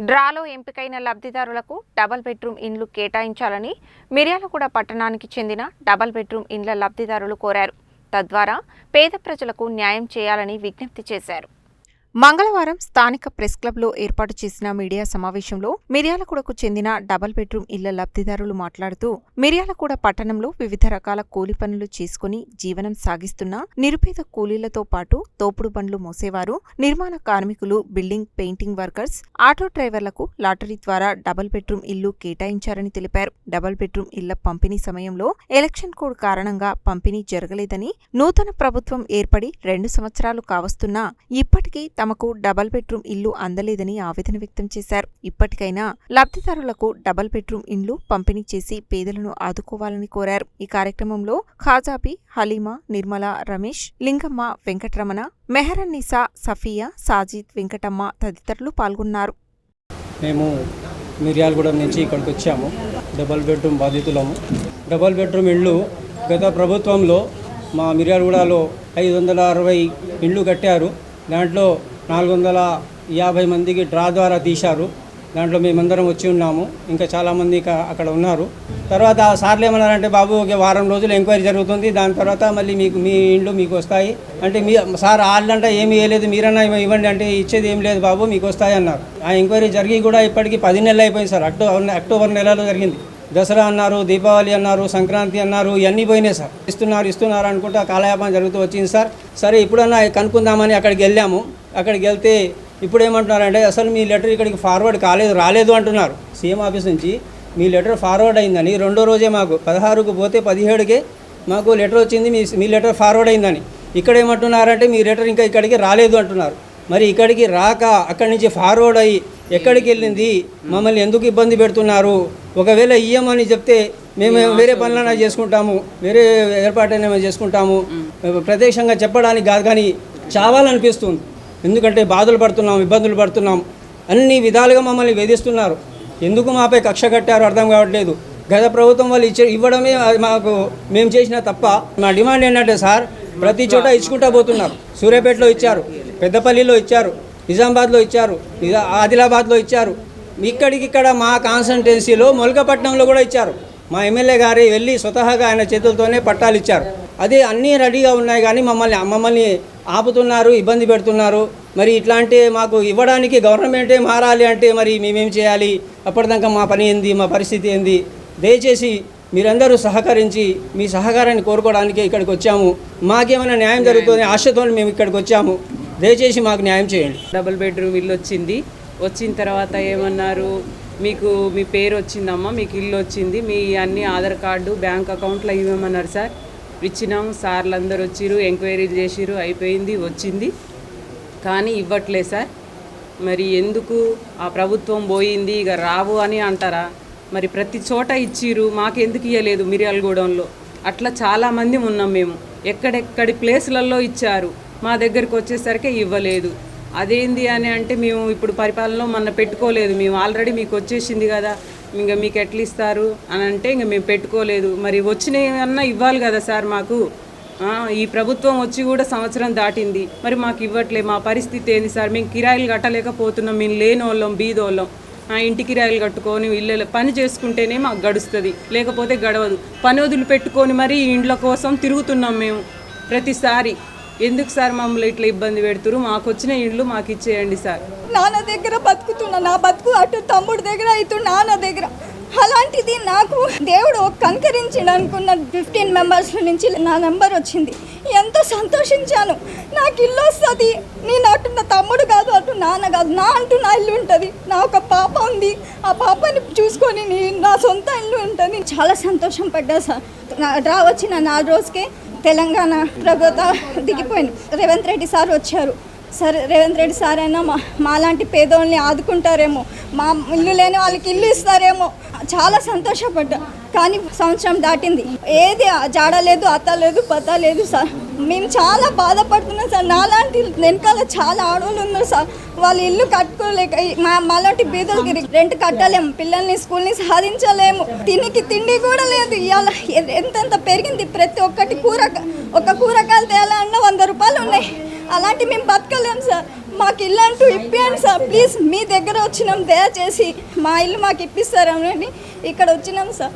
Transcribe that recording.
డ్రాలో ఎంపికైన లబ్ధిదారులకు డబుల్ బెడ్రూమ్ ఇండ్లు కేటాయించాలని మిర్యాలగూడ పట్టణానికి చెందిన డబుల్ బెడ్రూమ్ ఇండ్ల లబ్ధిదారులు కోరారు. తద్వారా పేద ప్రజలకు న్యాయం చేయాలని విజ్ఞప్తి చేశారు. మంగళవారం స్థానిక ప్రెస్ క్లబ్లో ఏర్పాటు చేసిన మీడియా సమావేశంలో మిర్యాలగూడకు చెందిన డబుల్ బెడ్రూమ్ ఇళ్ల లబ్ధిదారులు మాట్లాడుతూ, మిర్యాలగూడ పట్టణంలో వివిధ రకాల కూలి పనులు చేసుకుని జీవనం సాగిస్తున్న నిరుపేద కూలీలతో పాటు తోపుడు బండ్లు మోసేవారు, నిర్మాణ కార్మికులు, బిల్డింగ్ పెయింటింగ్ వర్కర్స్, ఆటో డ్రైవర్లకు లాటరీ ద్వారా డబుల్ బెడ్రూమ్ ఇల్లు కేటాయించారని తెలిపారు. డబుల్ బెడ్రూమ్ ఇళ్ల పంపిణీ సమయంలో ఎలక్షన్ కోడ్ కారణంగా పంపిణీ జరగలేదని, నూతన ప్రభుత్వం ఏర్పడి 2 సంవత్సరాలు కావస్తున్నా ఇప్పటికీ తమకు డబుల్ బెడ్రూమ్ ఇల్లు అందలేదని ఆవేదన వ్యక్తం చేశారు. ఇప్పటికైనా లబ్ధిదారులకు డబుల్ బెడ్రూమ్ ఇండ్లు పంపిణీ చేసి పేదలను ఆదుకోవాలని కోరారు. ఈ కార్యక్రమంలో ఖాజాబీ, హలీమా, నిర్మల, రమేష్, లింగమ్మ, వెంకటరమణ, మెహరన్నీసా, సఫియా, సాజిద్, వెంకటమ్మ తదితరులు పాల్గొన్నారు. మేము మిర్యాలగూడ నుంచి ఇక్కడికి వచ్చాము. డబుల్ బెడ్రూమ్ బాధితులము. డబుల్ బెడ్రూమ్ ఇళ్ళు గత ప్రభుత్వంలో మా మిర్యాలగూడలో 560 ఇళ్ళు కట్టారు. దాంట్లో 450 మందికి డ్రా ద్వారా తీశారు. దాంట్లో మేమందరం వచ్చి ఉన్నాము. ఇంకా చాలామంది అక్కడ ఉన్నారు. తర్వాత సార్లు ఏమన్నారంటే, బాబు ఒక వారం రోజులు ఎంక్వైరీ జరుగుతుంది, దాని తర్వాత మళ్ళీ మీ ఇండ్లు మీకు వస్తాయి అంటే, సార్ వాళ్ళంటే ఏమీ వేయలేదు, మీరన్నా ఇవ్వండి అంటే ఇచ్చేది ఏం లేదు బాబు, మీకు వస్తాయి అన్నారు. ఆ ఎంక్వైరీ జరిగి కూడా ఇప్పటికీ 10 నెలలు అయిపోయింది సార్. అక్టోబర్ నెలలో జరిగింది. దసరా అన్నారు, దీపావళి అన్నారు, సంక్రాంతి అన్నారు, ఇవన్నీ పోయినాయి సార్. ఇస్తున్నారు అనుకుంటా కాలయాపన జరుగుతూ వచ్చింది సార్. సరే ఇప్పుడన్నా కనుక్కుందామని అక్కడికి వెళ్ళాము. అక్కడికి వెళ్తే ఇప్పుడు ఏమంటున్నారంటే, అసలు మీ లెటర్ ఇక్కడికి ఫార్వర్డ్ రాలేదు అంటున్నారు. సీఎం ఆఫీస్ నుంచి మీ లెటర్ ఫార్వర్డ్ అయిందని రెండో రోజే మాకు 16కు పోతే 17కే మాకు లెటర్ వచ్చింది, మీ లెటర్ ఫార్వర్డ్ అయిందని. ఇక్కడ ఏమంటున్నారంటే, మీ లెటర్ ఇంకా ఇక్కడికి రాలేదు అంటున్నారు. మరి ఇక్కడికి రాక అక్కడి నుంచి ఫార్వర్డ్ అయ్యి ఎక్కడికి వెళ్ళింది, మమ్మల్ని ఎందుకు ఇబ్బంది పెడుతున్నారు? ఒకవేళ ఇయ్యమని చెప్తే మేము వేరే పనులైనా చేసుకుంటాము, వేరే ఏర్పాటైనా చేసుకుంటాము. ప్రత్యక్షంగా చెప్పడానికి కాదు, కానీ చావాలనిపిస్తుంది. ఎందుకంటే బాధలు పడుతున్నాం, ఇబ్బందులు పడుతున్నాం, అన్ని విధాలుగా మమ్మల్ని వేధిస్తున్నారు. ఎందుకు మాపై కక్ష కట్టారో అర్థం కావట్లేదు. గత ప్రభుత్వం వాళ్ళు ఇవ్వడమే మాకు మేము చేసిన తప్ప. మా డిమాండ్ ఏంటంటే సార్, ప్రతి చోట ఇచ్చుకుంటా పోతున్నారు. సూర్యాపేటలో ఇచ్చారు, పెద్దపల్లిలో ఇచ్చారు, నిజామాబాద్లో ఇచ్చారు, ఆదిలాబాద్లో ఇచ్చారు, ఇక్కడికిక్కడ మా కాన్స్టిట్యున్సీలో మొలకపట్నంలో కూడా ఇచ్చారు. మా ఎమ్మెల్యే గారు వెళ్ళి స్వతహాగా ఆయన చేతులతోనే పట్టాలు ఇచ్చారు. అదే అన్నీ రెడీగా ఉన్నాయి, కానీ మమ్మల్ని ఆపుతున్నారు, ఇబ్బంది పెడుతున్నారు. మరి ఇట్లాంటి మాకు ఇవ్వడానికి గవర్నమెంటే మారాలి అంటే మరి మేమేం చేయాలి? అప్పటిదాకా మా పని ఏంది, మా పరిస్థితి ఏంది? దయచేసి మీరందరూ సహకరించి మీ సహకారాన్ని కోరుకోవడానికి ఇక్కడికి వచ్చాము. మాకేమైనా న్యాయం జరుగుతుందని ఆశతో మేము ఇక్కడికి వచ్చాము. దయచేసి మాకు న్యాయం చేయండి. డబుల్ బెడ్రూమ్ ఇల్లు వచ్చిన తర్వాత ఏమన్నారు, మీకు మీ పేరు వచ్చిందమ్మా, మీకు ఇల్లు వచ్చింది, మీ అన్ని ఆధార్ కార్డు, బ్యాంక్ అకౌంట్లో ఇవ్వమన్నారు సార్. ఇచ్చినాము. సార్లు అందరూ వచ్చిరు, ఎంక్వైరీలు చేసిరు, అయిపోయింది, వచ్చింది, కానీ ఇవ్వట్లే సార్. మరి ఎందుకు? ఆ ప్రభుత్వం పోయింది, ఇక రావు అని అంటారా? మరి ప్రతి చోట ఇచ్చిరు, మాకెందుకు ఇవ్వలేదు? మిర్యాలగూడెంలో అట్లా చాలామంది ఉన్నాం మేము. ఎక్కడెక్కడి ప్లేసులలో ఇచ్చారు, మా దగ్గరికి వచ్చేసరికి ఇవ్వలేదు. అదేంది అని అంటే, మేము ఇప్పుడు పరిపాలనలో మొన్న పెట్టుకోలేదు, మేము ఆల్రెడీ మీకు వచ్చేసింది కదా, ఇంకా మీకు ఎట్లా ఇస్తారు అని అంటే ఇంకా మేము పెట్టుకోలేదు. మరి వచ్చినవన్నా ఇవ్వాలి కదా సార్ మాకు. ఈ ప్రభుత్వం వచ్చి కూడా సంవత్సరం దాటింది, మరి మాకు ఇవ్వట్లే. మా పరిస్థితి ఏంది సార్? మేము కిరాయిలు కట్టలేకపోతున్నాం, మేము లేనోళ్ళం, బీదోళ్ళం. ఇంటి కిరాయిలు కట్టుకొని ఇళ్ళ పని చేసుకుంటేనే మాకు గడుస్తుంది, లేకపోతే గడవదు. పని వదులు పెట్టుకొని మరి ఇండ్ల కోసం తిరుగుతున్నాం మేము ప్రతిసారి. ఎందుకు సార్ మమ్మల్ని ఇట్లా ఇబ్బంది పెడుతురు? మాకు వచ్చిన ఇండ్లు మాకు ఇచ్చేయండి సార్. నాన్న దగ్గర బతుకుతున్నా, నా బతుకు అటు తమ్ముడు దగ్గర ఇటు నాన్న దగ్గర. అలాంటిది నాకు దేవుడు కనికరించాడు అనుకున్న 15 మెంబర్స్ నుంచి నా నెంబర్ వచ్చింది. ఎంతో సంతోషించాను. నాకు ఇల్లు వస్తుంది, నేను అటు నా తమ్ముడు కాదు, అటు నాన్న కాదు, నా ఇల్లు ఉంటుంది. నా ఒక పాప ఉంది, ఆ పాపని చూసుకొని నా సొంత ఇల్లు ఉంటుంది. చాలా సంతోషం పడ్డా సార్. డ్రా వచ్చిన 4 రోజుకే తెలంగాణ ప్రభుత్వం దిగిపోయింది. రేవంత్ రెడ్డి సార్ వచ్చారు. సరే, రేవంత్ రెడ్డి సార్ అయినా మాలాంటి పేదోళ్ళని ఆదుకుంటారేమో, మా ఇల్లు లేని వాళ్ళకి ఇల్లు ఇస్తారేమో, చాలా సంతోషపడ్డా. కానీ సంవత్సరం దాటింది, ఏది జాడలేదు, అత్త లేదు, పత్తా లేదు సార్. మేము చాలా బాధపడుతున్నాం సార్. నాలాంటి వెనకాల చాలా ఆడవాళ్ళు ఉన్నారు సార్. వాళ్ళు ఇల్లు కట్టుకోలేక మాలాంటి బీదలకి రెంట్ కట్టలేము, పిల్లల్ని స్కూల్ని సాధించలేము, తిండి కూడా లేదు. ఇవాళ ఎంతెంత పెరిగింది, ప్రతి ఒక్కటి ఒక కూరగాయలు తేయాలన్నా 100 రూపాయలు ఉన్నాయి. అలాంటి మేము బతకలేము సార్. మాకు ఇల్లు అంటూ ఇప్పియండి సార్ ప్లీజ్. మీ దగ్గర వచ్చినాం, దయచేసి మా ఇల్లు మాకు ఇప్పిస్తారని ఇక్కడ వచ్చినాం సార్.